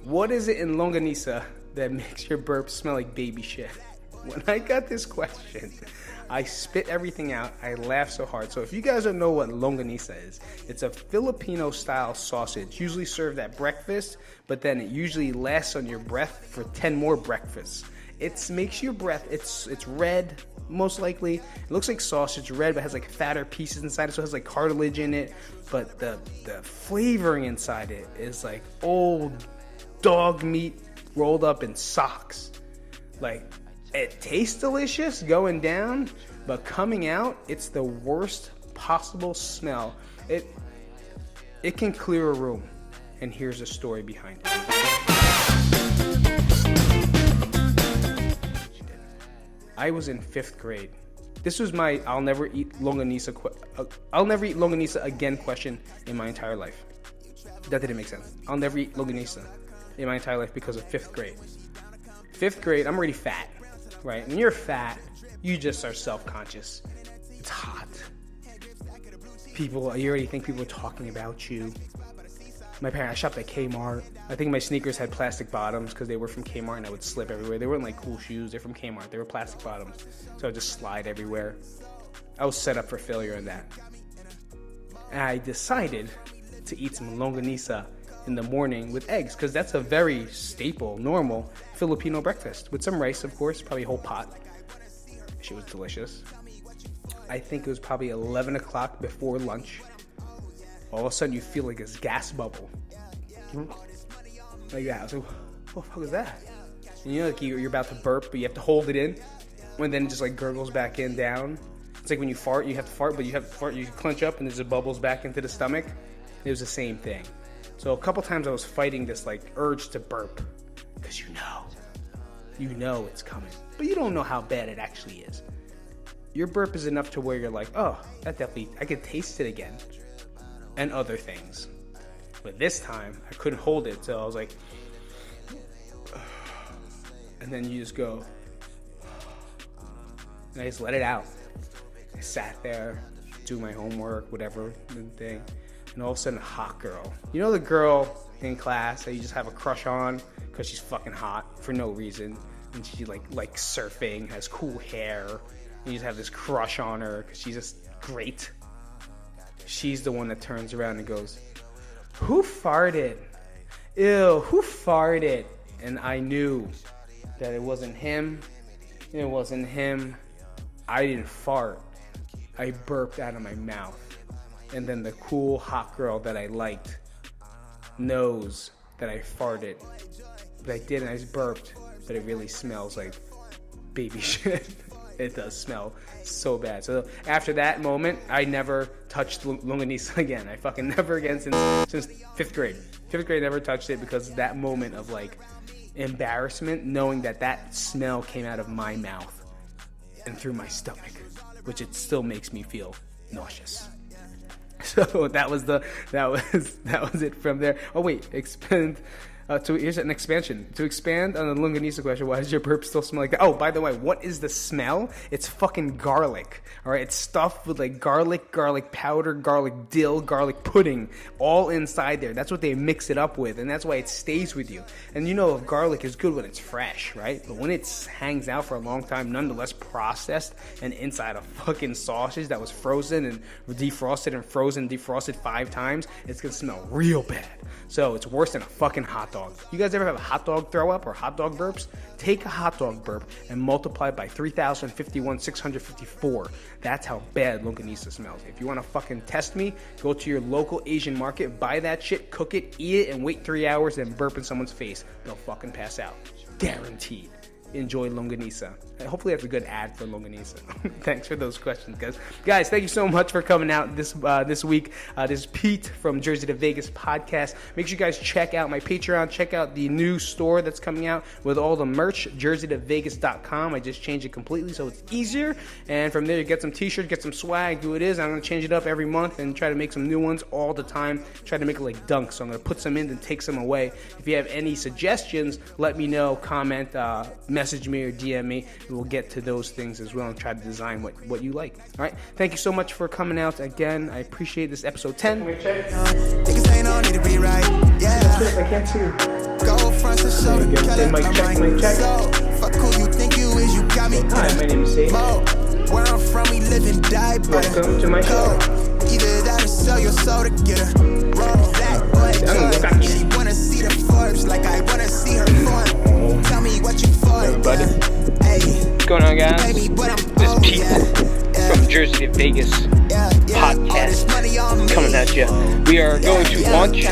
What is it in longanisa that makes your burp smell like baby shit? When I got this question, I spit everything out. I laughed so hard. So if you guys don't know what longanisa is, it's a Filipino-style sausage, usually served at breakfast, but then it usually lasts on your breath for 10 more breakfasts. It makes your breath, it's red, most likely. It looks like sausage, red, but has like fatter pieces inside it, so it has like cartilage in it. But the flavoring inside it is like old dog meat rolled up in socks. Like, it tastes delicious going down, but coming out, it's the worst possible smell. It can clear a room, and here's a story behind it. I was in 5th grade. This was my I'll never eat longanisa again question in my entire life. That didn't make sense. I'll never eat longanisa in my entire life because of 5th grade. 5th grade, I'm already fat, right? When you're fat, you just are self-conscious. It's hot. You already think people are talking about you. I shopped at Kmart. I think my sneakers had plastic bottoms because they were from Kmart and I would slip everywhere. They weren't like cool shoes. They're from Kmart. They were plastic bottoms. So I would just slide everywhere. I was set up for failure in that. And I decided to eat some longanisa in the morning with eggs because that's a very staple, normal Filipino breakfast. With some rice, of course, probably a whole pot. She was delicious. I think it was probably 11 o'clock before lunch. All of a sudden, you feel like this gas bubble. Like that. I was like, what the fuck is that? And you know, like you're about to burp, but you have to hold it in. And then it just like gurgles back in, down. It's like when you fart, you have to fart, but you clench up and there's bubbles back into the stomach. It was the same thing. So a couple times I was fighting this like urge to burp. Because you know it's coming. But you don't know how bad it actually is. Your burp is enough to where you're like, oh, I could taste it again. And other things. But this time, I couldn't hold it, so I was like, and then you just go, and I just let it out. I sat there, do my homework, whatever, thing, and all of a sudden, a hot girl. You know the girl in class that you just have a crush on because she's fucking hot for no reason, and she like surfing, has cool hair, and you just have this crush on her because she's just great. She's the one that turns around and goes, who farted? Ew, who farted? And I knew that it wasn't him. It wasn't him. I didn't fart. I burped out of my mouth. And then the cool hot girl that I liked knows that I farted. But I didn't. I just burped. But it really smells like baby shit. It does smell so bad. So after that moment, I never touched longanisa again. I fucking never again since 5th grade. 5th grade, never touched it because of that moment of like embarrassment, knowing that smell came out of my mouth and through my stomach, which it still makes me feel nauseous. So that was it from there. Oh wait, here's an expansion. To expand on the longanisa question, why does your burp still smell like that? Oh, by the way, what is the smell? It's fucking garlic. All right, it's stuffed with like garlic powder, garlic dill, garlic pudding, all inside there. That's what they mix it up with, and that's why it stays with you. And you know, garlic is good when it's fresh, right? But when it hangs out for a long time, nonetheless processed, and inside a fucking sausage that was frozen and defrosted 5 times, it's gonna smell real bad. So it's worse than a fucking hot dog. You guys ever have a hot dog throw up or hot dog burps? Take a hot dog burp and multiply it by 3,051,654. That's how bad longanisa smells. If you want to fucking test me, go to your local Asian market, buy that shit, cook it, eat it, and wait 3 hours, then burp in someone's face. They'll fucking pass out. Guaranteed. Enjoy longanisa. Hopefully that's a good ad for longanisa. Thanks for those questions, guys. Guys, thank you so much for coming out this week. This is Pete from Jersey to Vegas podcast. Make sure you guys check out my Patreon. Check out the new store that's coming out with all the merch, jerseytovegas.com. I just changed it completely so it's easier. And from there, you get some t-shirts, get some swag, do what it is. I'm going to change it up every month and try to make some new ones all the time. Try to make it like dunks. So I'm going to put some in and take some away. If you have any suggestions, let me know, comment, message me or DM me, and we'll get to those things as well and try to design what you like. All right, thank you so much for coming out again. I appreciate this episode 10. Can we check? I can't see you. Gold fronts and show the color mic of check, my mic check. soul. Fuck who you think you is, you got me in Hi, my name is Isip. mode. Where I'm from, we live and die by Welcome to my show. Either that or sell your soul to get her. Roll black boy joy. She wanna see the Forbes like I wanna see her form. Tell me what you for, Everybody. Hey, What's going on, guys? baby, but I'm This old, Pete yeah. from Jersey to Vegas All this podcast money on me. coming at you. We are going to launch